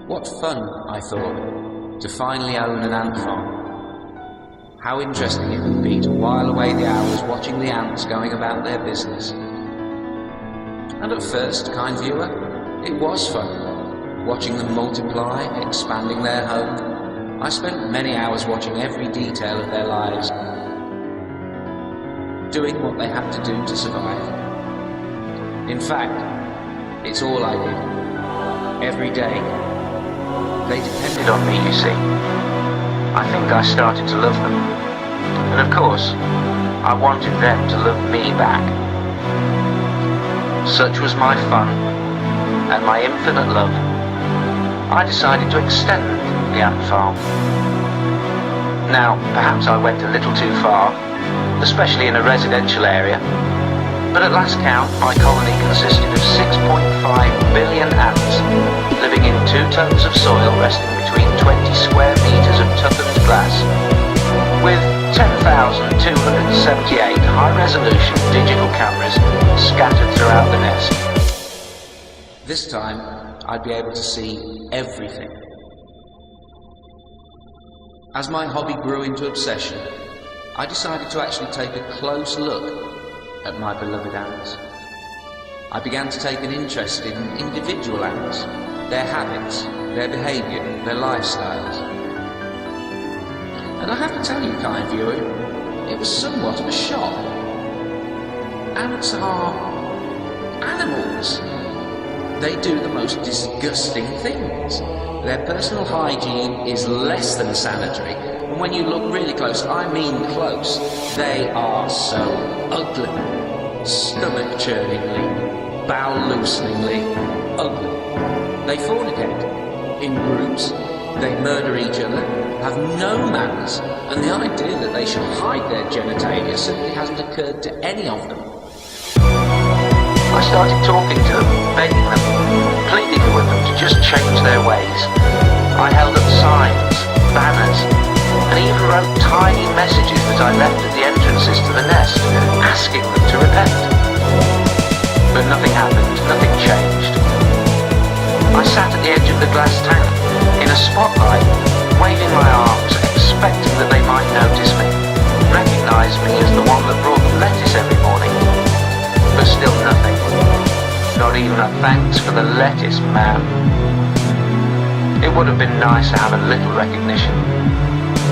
What fun, I thought, to finally own an ant farm. How interesting it would be to while away the hours watching the ants going about their business. And at first, kind viewer, it was fun, watching them multiply, expanding their home. I spent many hours watching every detail of their lives, doing what they had to do to survive. In fact, it's all I did, every day. They depended on me, you see. I think I started to love them. And of course, I wanted them to love me back. Such was my fun and my infinite love. I decided to extend the ant farm. Now, perhaps I went a little too far, especially in a residential area, but at last count, my colony consisted of 6.5 billion ants living in 2 tons of soil resting between 20 square meters of toughened glass, with 10,278 high-resolution digital cameras scattered throughout the nest. This time, I'd be able to see everything. As my hobby grew into obsession, I decided to actually take a close look at my beloved ants. I began to take an interest in individual ants, their habits, their behaviour, their lifestyles. And I have to tell you, kind viewer, it was somewhat of a shock. Ants are animals. They do the most disgusting things. Their personal hygiene is less than sanitary, and when you look really close, I mean close, they are so ugly, stomach-churningly, bowel-looseningly ugly. They fornicate in groups, they murder each other, have no manners, and the idea that they should hide their genitalia simply hasn't occurred to any of them. I started talking to them, begging them, pleading with them to just change their ways. I held up signs, banners, and even wrote tiny messages that I left at the entrances to the nest, asking them to repent. But nothing happened, nothing changed. I sat at the edge of the glass tank, in a spotlight, waving my arms, expecting that they might notice me, recognise me as the one that brought them lettuce every morning. But still nothing. Not even a thanks for the lettuce, man. It would have been nice to have a little recognition.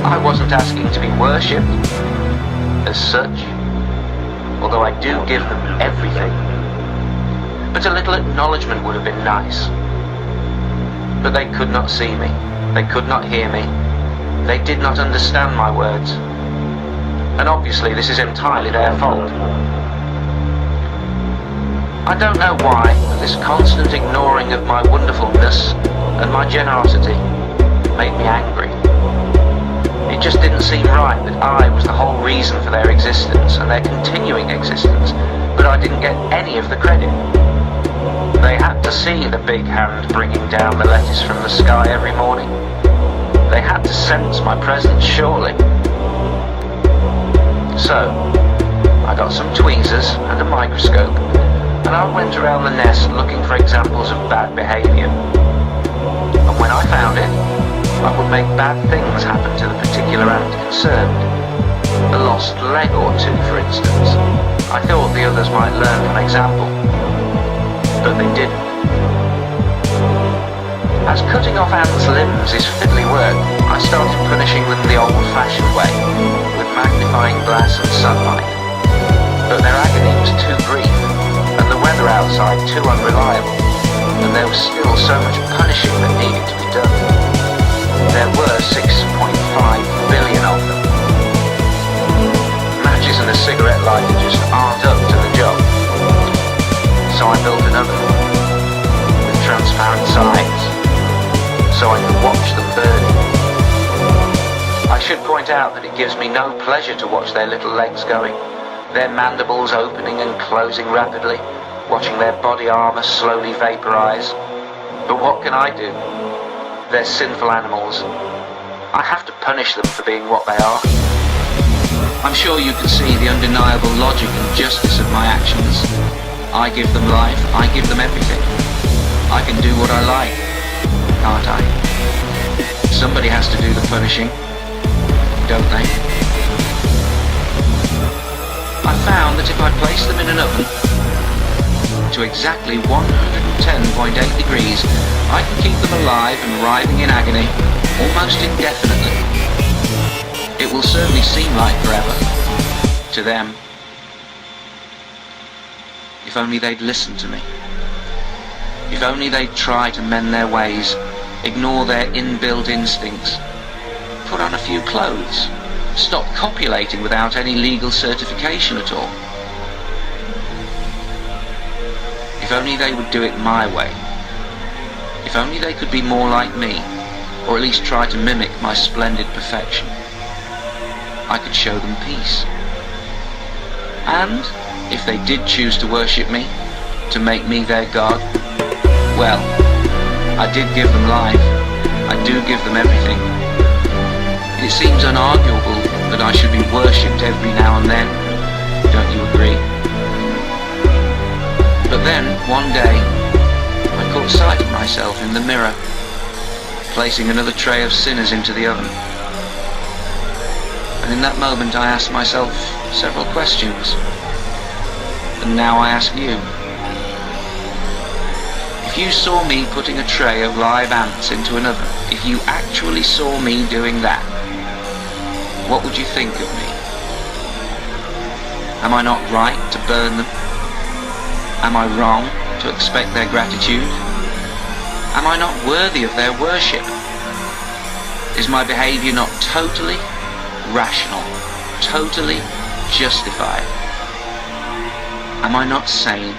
I wasn't asking to be worshipped, as such, although I do give them everything. But a little acknowledgement would have been nice. But they could not see me. They could not hear me. They did not understand my words. And obviously this is entirely their fault. I don't know why, but this constant ignoring of my wonderfulness and my generosity made me angry. It just didn't seem right that I was the whole reason for their existence and their continuing existence, but I didn't get any of the credit. They had to see the big hand bringing down the lettuce from the sky every morning. They had to sense my presence, surely. So, I got some tweezers and a microscope, and I went around the nest looking for examples of bad behaviour. And when I found it, I would make bad things happen to the particular ant concerned. A lost leg or two, for instance. I thought the others might learn from example, but they didn't. As cutting off ants' limbs is fiddly work, I started punishing them the old-fashioned way, with magnifying glass and sunlight. But their agony was too brief, and the weather outside too unreliable, and there was still so much punishing that needed to be done. There were 6.5 billion of them. Matches and a cigarette lighter just aren't up to the job. So I built an oven with transparent sides, so I could watch them burning. I should point out that it gives me no pleasure to watch their little legs going, their mandibles opening and closing rapidly, watching their body armour slowly vaporise. But what can I do? They're sinful animals. I have to punish them for being what they are. I'm sure you can see the undeniable logic and justice of my actions. I give them life, I give them everything. I can do what I like. can't I? Somebody has to do the punishing, don't they? I found that if I place them in an oven to exactly 110.8 degrees, I can keep them alive and writhing in agony almost indefinitely. It will certainly seem like forever to them. If only they'd listen to me. If only they'd try to mend their ways, ignore their inbuilt instincts, put on a few clothes, stop copulating without any legal certification at all. If only they would do it my way. If only they could be more like me, or at least try to mimic my splendid perfection. I could show them peace. And if they did choose to worship me, to make me their God, well, I did give them life. I do give them everything. It seems unarguable that I should be worshipped every now and then. Don't you agree? But then, one day, I caught sight of myself in the mirror, placing another tray of sinners into the oven. And in that moment I asked myself several questions. And now I ask you. If you saw me putting a tray of live ants into an oven, if you actually saw me doing that, what would you think of me? Am I not right to burn them? Am I wrong to expect their gratitude? Am I not worthy of their worship? Is my behavior not totally rational, totally justified? Am I not sane?